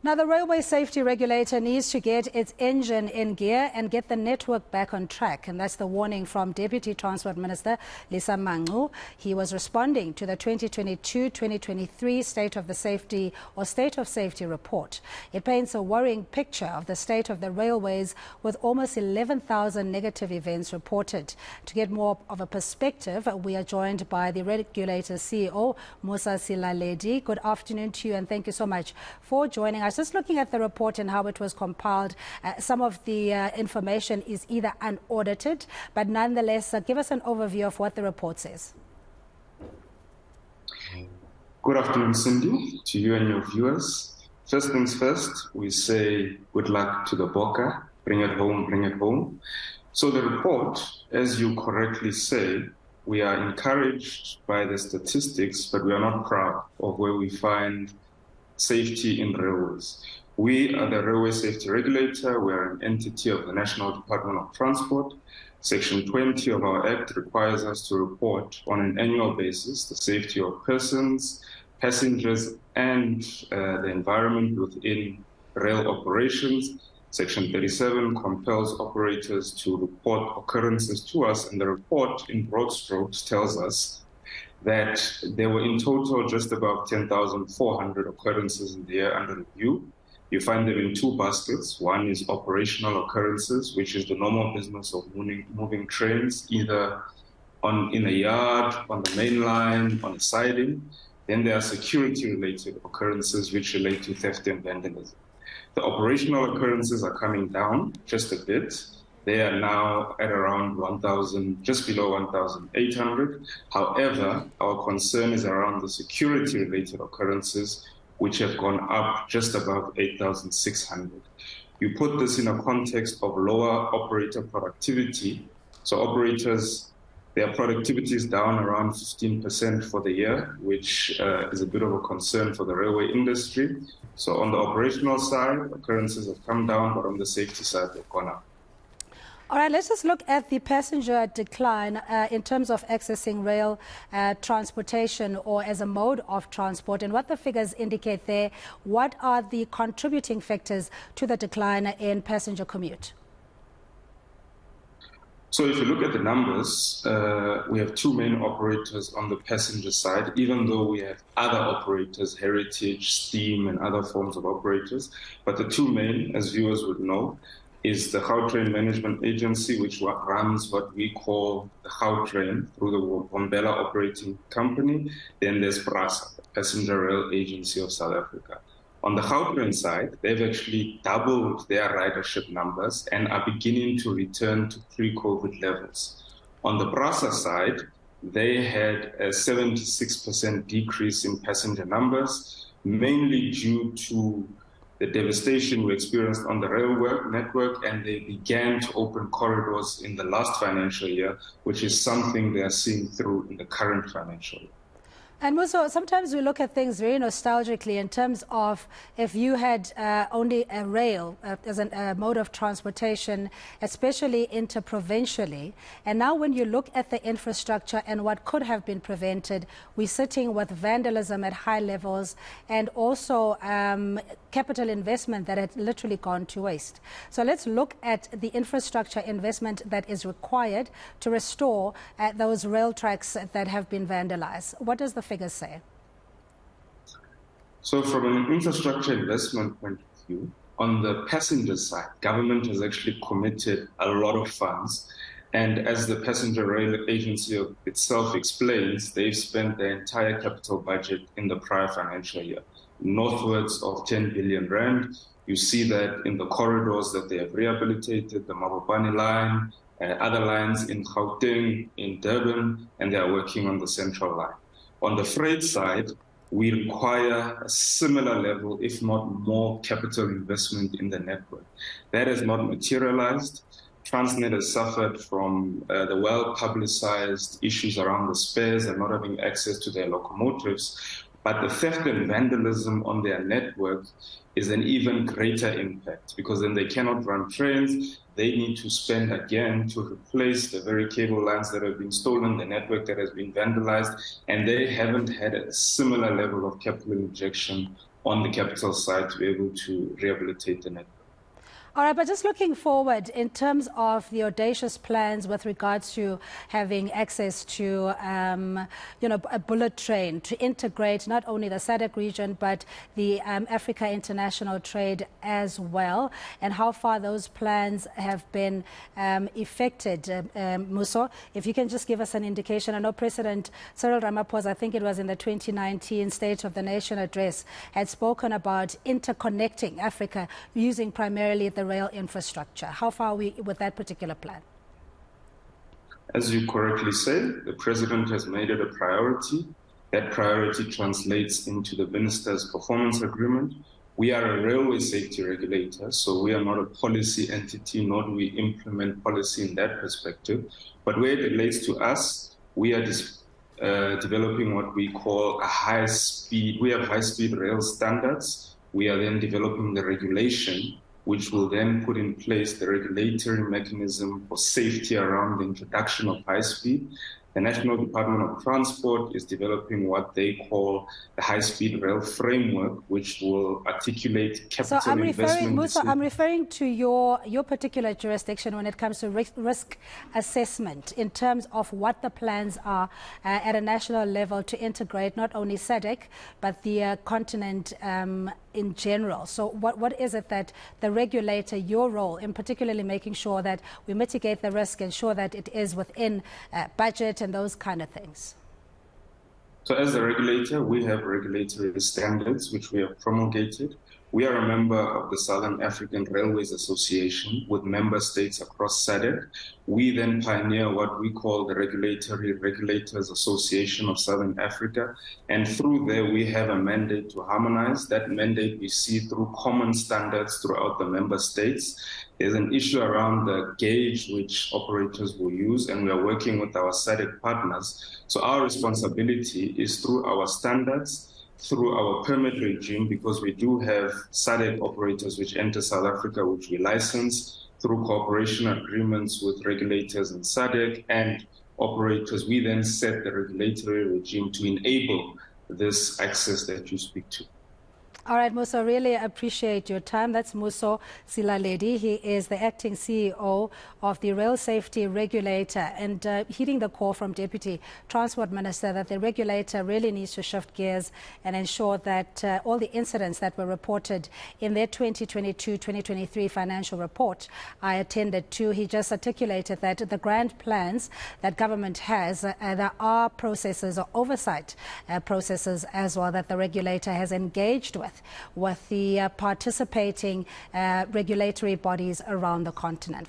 Now, the Railway Safety Regulator needs to get its engine in gear and get the network back on track. And that's the warning from Deputy Transport Minister Lisa Mangcu. He was responding to the 2022-2023 State of Safety report. It paints a worrying picture of the state of the railways with almost 11,000 negative events reported. To get more of a perspective, we are joined by the regulator's CEO, Mmuso Selaledi. Good afternoon to you and thank you so much for joining us. Just looking at the report and how it was compiled, some of the information is either unaudited, but nonetheless, give us an overview of what the report says. Good afternoon, Cindy, to you and your viewers. First things first, we say good luck to the Boka. Bring it home, bring it home. So the report, as you correctly say, we are encouraged by the statistics, but we are not proud of where we find safety in railways. We are the Railway Safety Regulator. We are an entity of the National Department of Transport. Section 20 of our Act requires us to report on an annual basis the safety of persons, passengers, and the environment within rail operations. Section 37 compels operators to report occurrences to us, and the report in broad strokes tells us that there were in total just about 10,400 occurrences in the year under review. You find them in two baskets. One is operational occurrences, which is the normal business of moving trains, either in a yard, on the main line, on a siding. Then there are security-related occurrences, which relate to theft and vandalism. The operational occurrences are coming down just a bit. They are now at around 1,000, just below 1,800. However, our concern is around the security-related occurrences, which have gone up just above 8,600. You put this in a context of lower operator productivity. So operators, their productivity is down around 15% for the year, which is a bit of a concern for the railway industry. So on the operational side, occurrences have come down, but on the safety side, they've gone up. All right, let's just look at the passenger decline in terms of accessing rail transportation or as a mode of transport and what the figures indicate there. What are the contributing factors to the decline in passenger commute? So if you look at the numbers, we have two main operators on the passenger side, even though we have other operators, heritage, steam, and other forms of operators. But the two main, as viewers would know, is the Gautrain Management Agency, which runs what we call the Gautrain through the Wombela Operating Company. Then there's PRASA, the Passenger Rail Agency of South Africa. On the Gautrain side, they've actually doubled their ridership numbers and are beginning to return to pre-COVID levels. On the PRASA side, they had a 76% decrease in passenger numbers, mainly due to the devastation we experienced on the railway network, and they began to open corridors in the last financial year, which is something they are seeing through in the current financial year. And Mmuso, sometimes we look at things very nostalgically in terms of if you had only a rail as a mode of transportation, especially interprovincially. And now when you look at the infrastructure and what could have been prevented, we're sitting with vandalism at high levels and also capital investment that had literally gone to waste. So let's look at the infrastructure investment that is required to restore those rail tracks that have been vandalized. What does the figures say? So from an infrastructure investment point of view, on the passenger side, government has actually committed a lot of funds. And as the Passenger Rail Agency itself explains, they've spent their entire capital budget in the prior financial year, northwards of 10 billion rand. You see that in the corridors that they have rehabilitated, the Mabopane line, other lines in Gauteng, in Durban, and they are working on the central line. On the freight side, we require a similar level, if not more, capital investment in the network. That has not materialized. Transnet has suffered from the well-publicized issues around the spares and not having access to their locomotives. But the theft and vandalism on their network is an even greater impact because then they cannot run trains. They need to spend again to replace the very cable lines that have been stolen, the network that has been vandalized, and they haven't had a similar level of capital injection on the capital side to be able to rehabilitate the network. All right, but just looking forward in terms of the audacious plans with regards to having access to, a bullet train to integrate not only the SADC region but the Africa international trade as well, and how far those plans have been effected. Mmuso, if you can just give us an indication. I know President Cyril Ramaphosa, I think it was in the 2019 State of the Nation address, had spoken about interconnecting Africa using primarily the rail infrastructure. How far are we with that particular plan? As you correctly say, the President has made it a priority. That priority translates into the Minister's Performance Agreement. We are a railway safety regulator, so we are not a policy entity, nor do we implement policy in that perspective. But where it relates to us, we are developing what we call a high-speed, we have high-speed rail standards. We are then developing the regulation, which will then put in place the regulatory mechanism for safety around the introduction of high speed. The National Department of Transport is developing what they call the high-speed rail framework, which will articulate capital investment. Mmuso, I'm referring to your particular jurisdiction when it comes to risk assessment in terms of what the plans are at a national level to integrate not only SADC but the continent in general. So what is it that the regulator, your role in particularly making sure that we mitigate the risk, ensure that it is within budget and those kind of things? So as a regulator, we have regulatory standards which we have promulgated. We are a member of the Southern African Railways Association with member states across SADC. We then pioneer what we call the Regulators Association of Southern Africa. And through there, we have a mandate to harmonize. That mandate we see through common standards throughout the member states. There's an issue around the gauge which operators will use, and we are working with our SADC partners. So our responsibility is through our standards, through our permit regime, because we do have SADC operators which enter South Africa, which we license through cooperation agreements with regulators in SADC and operators. We then set the regulatory regime to enable this access that you speak to. All right, Mmuso, really appreciate your time. That's Mmuso Selaledi. He is the acting CEO of the Rail Safety Regulator, and heeding the call from Deputy Transport Minister that the regulator really needs to shift gears and ensure that all the incidents that were reported in their 2022-2023 financial report I attended to. He just articulated that the grand plans that government has, there are processes or oversight processes as well that the regulator has engaged with the participating regulatory bodies around the continent.